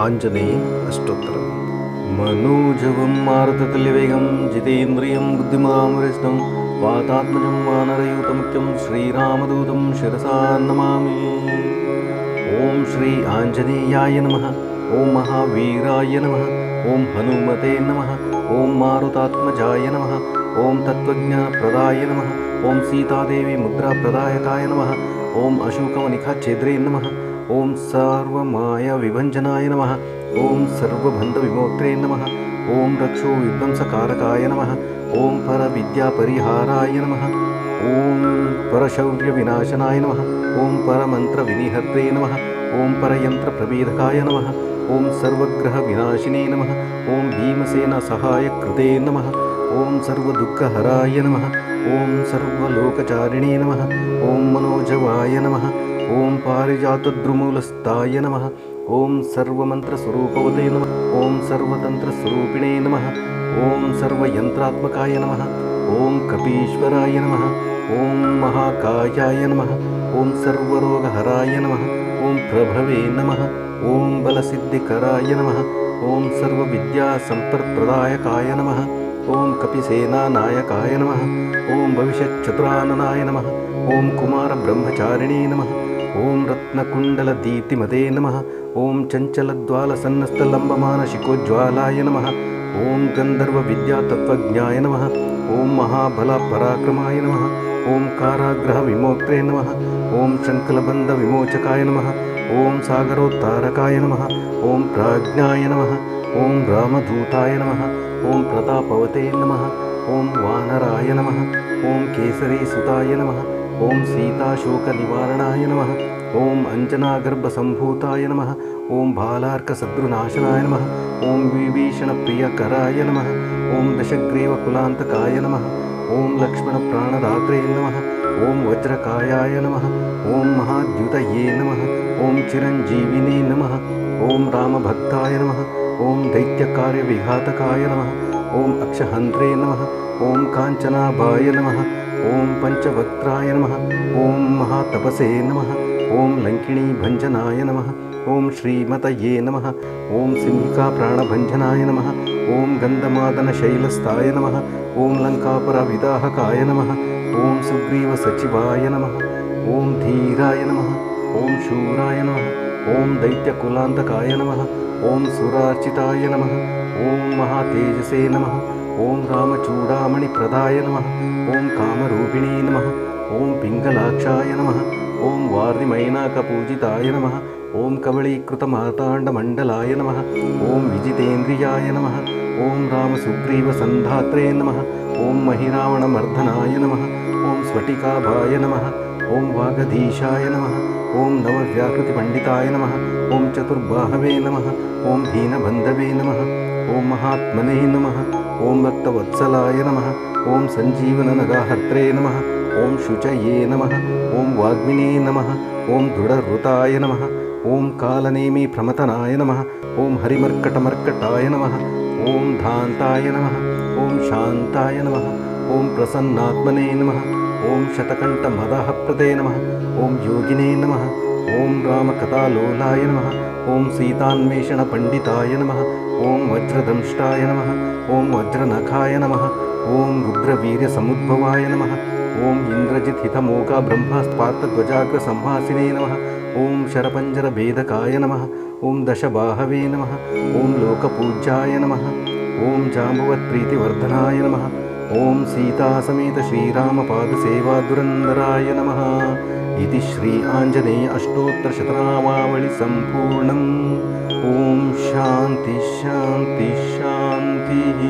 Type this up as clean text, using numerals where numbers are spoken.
आञ्जनेय अष्टोत्तरम्। मनोजवं मारुततुल्यवेगं जितेन्द्रियं बुद्धिमां वरिष्ठं वातात्मजं वानरयूतमुख्यं श्रीरामदूतं शिरसा नमामि। ॐ श्री आञ्जनेयाय नमः। ॐ महावीराय नमः। ॐ हनुमते नमः। ॐ मारुतात्मजाय नमः। ॐ तत्त्वज्ञानप्रदाय नमः। ॐ सीतादेवी मुद्राप्रदायकाय नमः। ॐ अशोकमनिखाच्छेद्रे नमः। ॐ सर्वमायाविभञ्जनाय नमः। ॐ सर्वबन्धविमोक्त्रे नमः। ॐ रक्षो विध्वंसकारकाय नमः। ॐ परविद्यापरिहाराय नमः। ॐ परशौर्यविनाशनाय नमः। ॐ परमन्त्रविनिहर्त्रे नमः। ॐ परयन्त्रप्रभेदकाय नमः। ॐ सर्वग्रहविनाशिने नमः। ॐ भीमसेनसहायकृते नमः। ॐ सर्वदुःखहराय नमः। ॐ सर्वलोकचारिणे नमः। ॐ मनोजवाय नमः। ॐ पारिजातद्रुमूलस्थाय नमः। ॐ सर्वमन्त्रस्वरूपवते नमः। ॐ सर्वतन्त्रस्वरूपिणे नमः। ॐ सर्वयन्त्रात्मकाय नमः। ॐ कपीश्वराय नमः। ॐ महाकायाय नमः। ॐ सर्वरोगहराय नमः। ॐ प्रभवे नमः। ॐ बलसिद्धिकराय नमः। ॐ सर्वविद्यासम्पत्प्रदायकाय नमः। ॐ कपिसेनानायकाय नमः। ॐ भविष्यच्चतुराननाय नमः। ॐ कुमारब्रह्मचारिणे नमः। ॐ रत्नकुण्डलदीप्तिमते नमः। ॐ चञ्चलद्वालसन्नस्तलम्बमानशिखोज्ज्वालाय नमः। ॐ गन्धर्वविद्यातत्त्वज्ञाय नमः। ॐ महाबलपराक्रमाय नमः। ॐ कारागृहविमोक्त्रे नमः। ॐ शङ्खलबन्धविमोचकाय नमः। ॐ सागरोत्तारकाय नमः। ॐ प्राज्ञाय नमः। ॐ रामदूताय नमः। ॐ प्रतापवते नमः। ॐ वानराय नमः। ॐ केसरीसुताय नमः। ॐ सीताशोकनिवारणाय नमः। ॐ अञ्जनागर्भसम्भूताय नमः। ॐ बालार्कशत्रुनाशनाय नमः। ॐ विभीषणप्रियकराय नमः। ॐ दशग्रीवकुलान्तकाय नमः। ॐ लक्ष्मणप्राणदात्रे नमः। ॐ वज्रकायाय नमः। ॐ महाद्युतये नमः। ॐ चिरञ्जीविने नमः। ॐ रामभक्ताय नमः। ॐ दैत्यकार्यविघातकाय नमः। ॐ अक्षहन्त्रे नमः। ॐ काञ्चनाभाय नमः। ॐ पञ्चवक्त्राय नमः। ॐ महातपसे नमः। ॐ लङ्किणीभञ्जनाय नमः। ॐ श्रीमतये नमः। ॐ सिंहिकाप्राणभञ्जनाय नमः। ॐ गन्धमादनशैलस्थाय नमः। ॐ लङ्कापरविदाहकाय नमः। ॐ सुग्रीवसचिवाय नमः। ॐ धीराय नमः। ॐ शूराय नमः। ॐ दैत्यकुलान्तकाय नमः। ॐ सुरार्चिताय नमः। ॐ महातेजसे नमः। ॐ रामचूडामणिप्रदाय नमः। ॐ कामरूपिणे नमः। ॐ पिङ्गलाक्षाय नमः। ॐ वार्तिमैनाकपूजिताय नमः। ॐ कवळीकृतमार्ताण्डमण्डलाय नमः। ॐ विजितेन्द्रियाय नमः। ॐ रामसुग्रीवसन्धात्रे नमः। ॐ महिरावणमर्दनाय नमः। ॐ स्फटिकाभाय नमः। ॐ वागधीशाय नमः। ॐ नवव्याकृतिपण्डिताय नमः। ॐ चतुर्बाहवे नमः। ॐ दीनबन्धवे नमः। ॐ महात्मने नमः। ॐ भक्तवत्सलाय नमः। ॐ सञ्जीवननगाहर्त्रे नमः। ॐ शुचये नमः। ॐ वाग्मिने नमः। ॐ दृढहृताय नमः। ॐ कालनेमिप्रमथनाय नमः। ॐ हरिमर्कटमर्कटाय नमः। ॐ धान्ताय नमः। ॐ शान्ताय नमः। ॐ प्रसन्नात्मने नमः। ॐ शतकण्ठमदहप्रदे नमः। ॐ योगिने नमः। ॐ रामकथालोलाय नमः। ॐ सीतान्वेषणपण्डिताय नमः। ॐ वज्रदंष्टाय नमः। ॐ वज्रनखाय नमः। ॐ रुद्रवीर्यसमुद्भवाय नमः। ॐ इन्द्रजित्हितमोका ब्रह्मस्पार्थध्वजाग्रसंहासिने नमः। ॐ शरपञ्जरभेदकाय नमः। ॐ दशबाहवे नमः। ॐ लोकपूज्याय नमः। ॐ जाम्बवत्प्रीतिवर्धनाय नमः। ॐ सीतासमेत श्रीरामपादसेवादुरन्दराय नमः। इति श्री आञ्जनेय अष्टोत्तरशतनामावळि सम्पूर्णम्। ॐ शान्ति शान्ति शान्तिः।